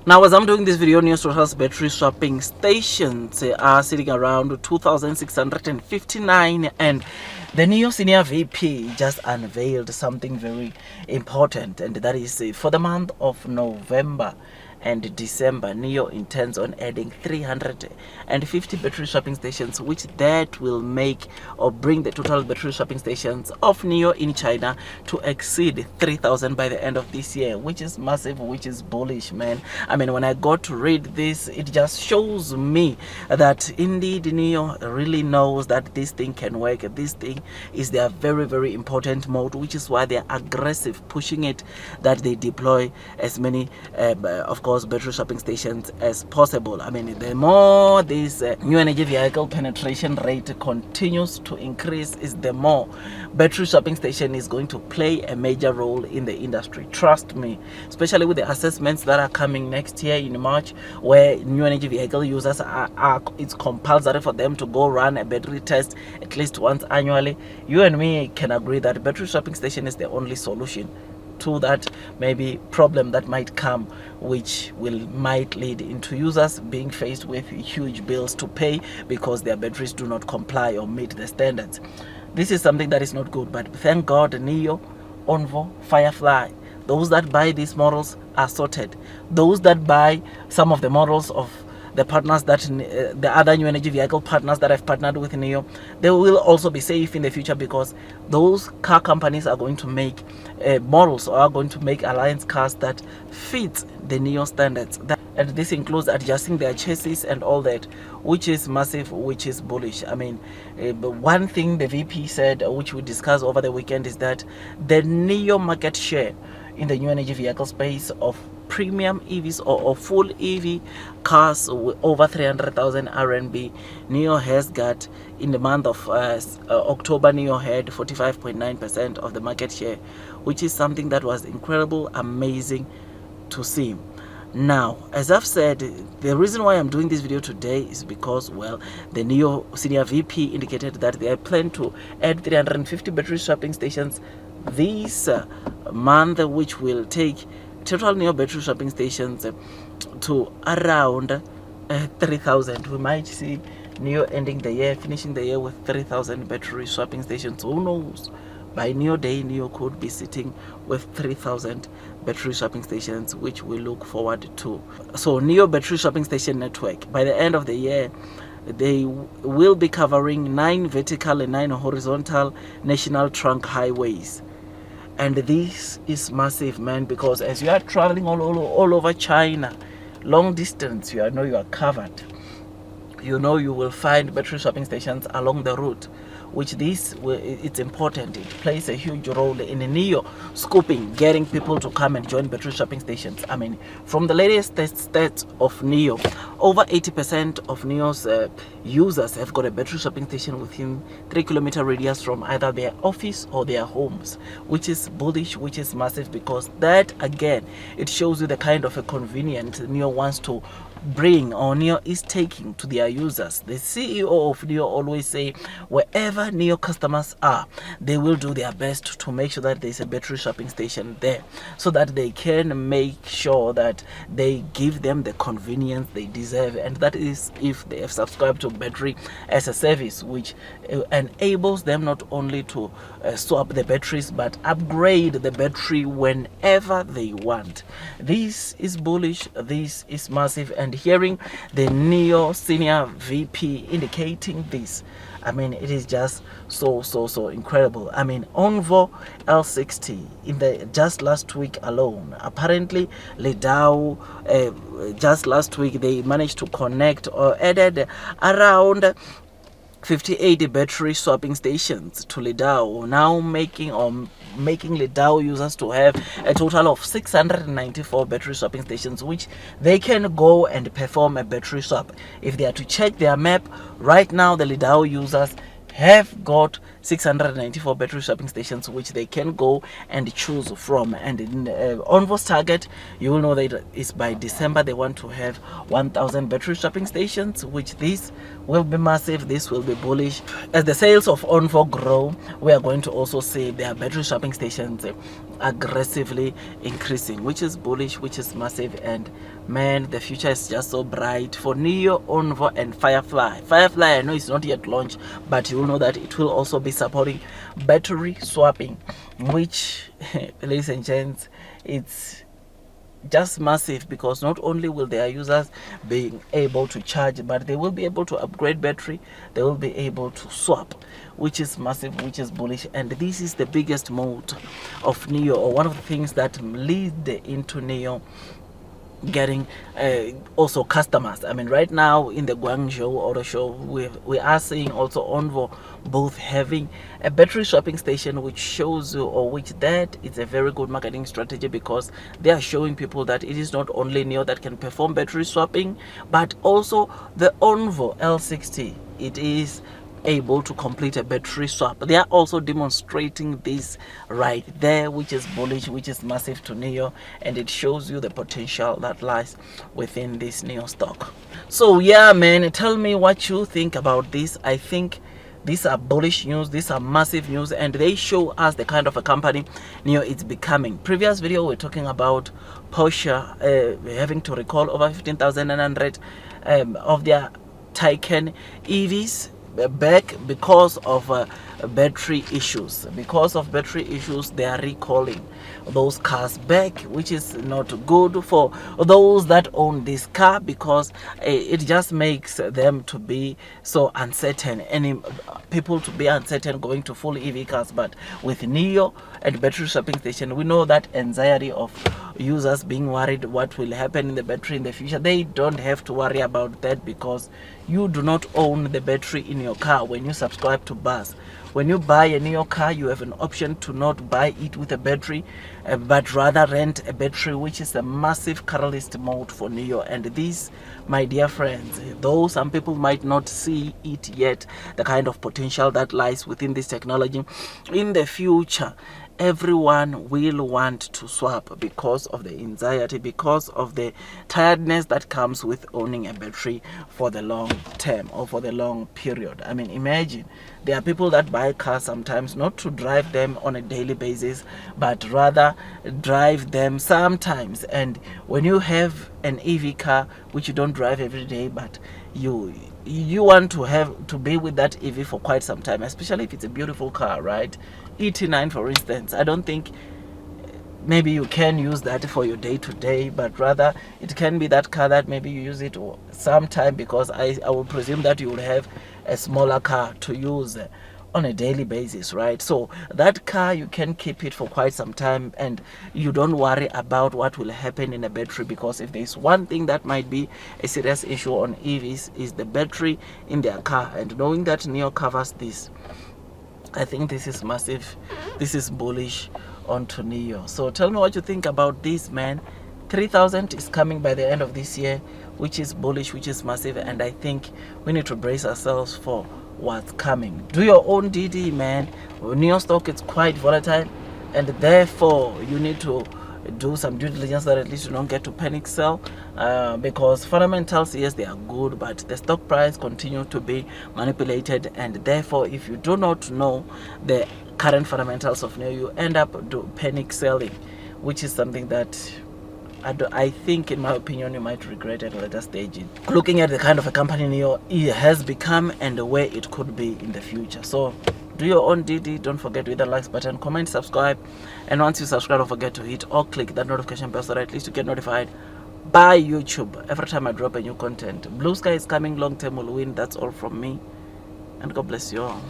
Now, as I'm doing this video, Nio Total's battery swapping stations are sitting around 2,659, and the Nio Senior VP just unveiled something very important, and that is for the month of November and December, Nio intends on adding 350 battery swapping stations, which that will make or bring the total battery swapping stations of Nio in China to exceed 3,000 by the end of this year, which is massive, which is bullish, man. I mean, when I got to read this, it just shows me that indeed Nio really knows that this thing can work. This thing is their very, very important mode, which is why they're aggressive, pushing it that they deploy as many, of course, battery swapping stations as possible. I mean, the more this new energy vehicle penetration rate continues to increase, is the more battery swapping station is going to play a major role in the industry. Trust me, especially with the assessments that are coming next year in March, where new energy vehicle users it's compulsory for them to go run a battery test at least once annually. You and me can agree that battery swapping station is the only solution to that maybe problem that might come, which might lead into users being faced with huge bills to pay because their batteries do not comply or meet the standards. This is something that is not good, but thank God Nio, ONVO, Firefly, those that buy these models are sorted. Those that buy some of the models of the partners that the other new energy vehicle partners that have partnered with Nio, they will also be safe in the future, because those car companies are going to make models, or are going to make alliance cars that fit the Nio standards. And this includes adjusting their chassis and all that, which is massive, which is bullish. I mean, one thing the VP said, which we discussed over the weekend, is that the Nio market share in the new energy vehicle space of premium EVs or full EV cars with over 300,000 RMB, Nio has got, in the month of October, Nio had 45.9% of the market share, which is something that was incredible, amazing to see. Now, as I've said, the reason why I'm doing this video today is because, well, the Nio Senior VP indicated that they plan to add 350 battery swapping stations this month, which will take total Nio battery swapping stations to around 3,000. We might see Nio ending the year, finishing the year with 3,000 battery swapping stations. Who knows? By Nio Day, Nio could be sitting with 3,000 battery swapping stations, which we look forward to. So Nio battery swapping station network, by the end of the year, they will be covering 9 vertical and 9 horizontal national trunk highways. And this is massive, man, because as you are traveling all over China, long distance, you know you are covered. You know you will find battery swapping stations along the route, which it's important. It plays a huge role in Nio scooping, getting people to come and join battery swapping stations. I mean, from the latest stats of Nio, over 80% of Nio's users have got a battery swapping station within 3-kilometer radius from either their office or their homes, which is bullish, which is massive, because that, again, it shows you the kind of a convenience Nio wants to bring, or Nio is taking to their users. The CEO of Nio always say, wherever Nio customers are, they will do their best to make sure that there's a battery swapping station there, so that they can make sure that they give them the convenience they deserve. And that is if they have subscribed to battery as a service, which enables them not only to swap the batteries, but upgrade the battery whenever they want. This is bullish, this is massive, and hearing the Nio Senior VP indicating this, I mean, it is just so incredible. I mean, ONVO L60 in the just last week alone, apparently Lidao just last week they managed to connect or added around 58 battery swapping stations to Lidao, now making Lidao users to have a total of 694 battery swapping stations, which they can go and perform a battery swap. If they are to check their map right now, the Lidao users have got 694 battery swapping stations which they can go and choose from. And in ONVO's target, you will know that it's by December they want to have 1,000 battery swapping stations, which this will be massive. This will be bullish. As the sales of ONVO grow, we are going to also see their battery swapping stations aggressively increasing, which is bullish, which is massive. And man, the future is just so bright for Nio, ONVO and Firefly. I know it's not yet launched, but you will know that it will also be supporting battery swapping, which ladies and gents, it's just massive, because not only will their users being able to charge, but they will be able to upgrade battery, they will be able to swap, which is massive, which is bullish. And this is the biggest mode of Nio, or one of the things that lead into Nio getting also customers. I mean, right now in the Guangzhou Auto Show, we are seeing also ONVO both having a battery swapping station, which shows you, or which that is a very good marketing strategy, because they are showing people that it is not only Nio that can perform battery swapping, but also the ONVO L60. It is able to complete a battery swap. They are also demonstrating this right there, which is bullish, which is massive to Nio, and it shows you the potential that lies within this Nio stock. So yeah, man, tell me what you think about this. I think these are bullish news, these are massive news, and they show us the kind of a company Nio is becoming. Previous video we're talking about Porsche having to recall over 15,900 of their Taycan EVs back because of battery issues. Because of battery issues, they are recalling those cars back, which is not good for those that own this car, because it just makes them to be so uncertain, any people to be uncertain going to full EV cars. But with Nio and battery swapping station, we know that anxiety of users being worried what will happen in the battery in the future, they don't have to worry about that, because you do not own the battery in your car when you subscribe to bus. When you buy a Nio car, you have an option to not buy it with a battery, but rather rent a battery, which is a massive catalyst mode for Nio. And this, my dear friends, though some people might not see it yet, the kind of potential that lies within this technology, in the future, everyone will want to swap because of the anxiety, because of the tiredness that comes with owning a battery for the long term or for the long period. I mean, imagine there are people that buy cars sometimes not to drive them on a daily basis, but rather drive them sometimes. And when you have an EV car which you don't drive every day, but you want to have to be with that EV for quite some time, especially if it's a beautiful car, right? ET9 for instance, I don't think maybe you can use that for your day-to-day, but rather it can be that car that maybe you use it sometime, because I will presume that you will have a smaller car to use on a daily basis, right? So that car, you can keep it for quite some time, and you don't worry about what will happen in a battery, because if there's one thing that might be a serious issue on EVs, is the battery in their car. And knowing that Nio covers this, I think this is massive, this is bullish onto Nio. So tell me what you think about this, man. 3,000 is coming by the end of this year, which is bullish, which is massive, and I think we need to brace ourselves for what's coming. Do your own DD, man. Nio stock is quite volatile, and therefore you need to do some due diligence, that at least you don't get to panic sell, because fundamentals, yes, they are good, but the stock price continues to be manipulated, and therefore if you do not know the current fundamentals of Nio, you end up panic selling, which is something that I think, in my opinion, you might regret at a later stage. Looking at the kind of a company Nio it has become and where it could be in the future. So do your own DD. Don't forget to hit the likes button, comment, subscribe, and once you subscribe, don't forget to hit or click that notification bell so that at least you get notified by YouTube every time I drop a new content. Blue sky is coming, long term will win. That's all from me, and God bless you all.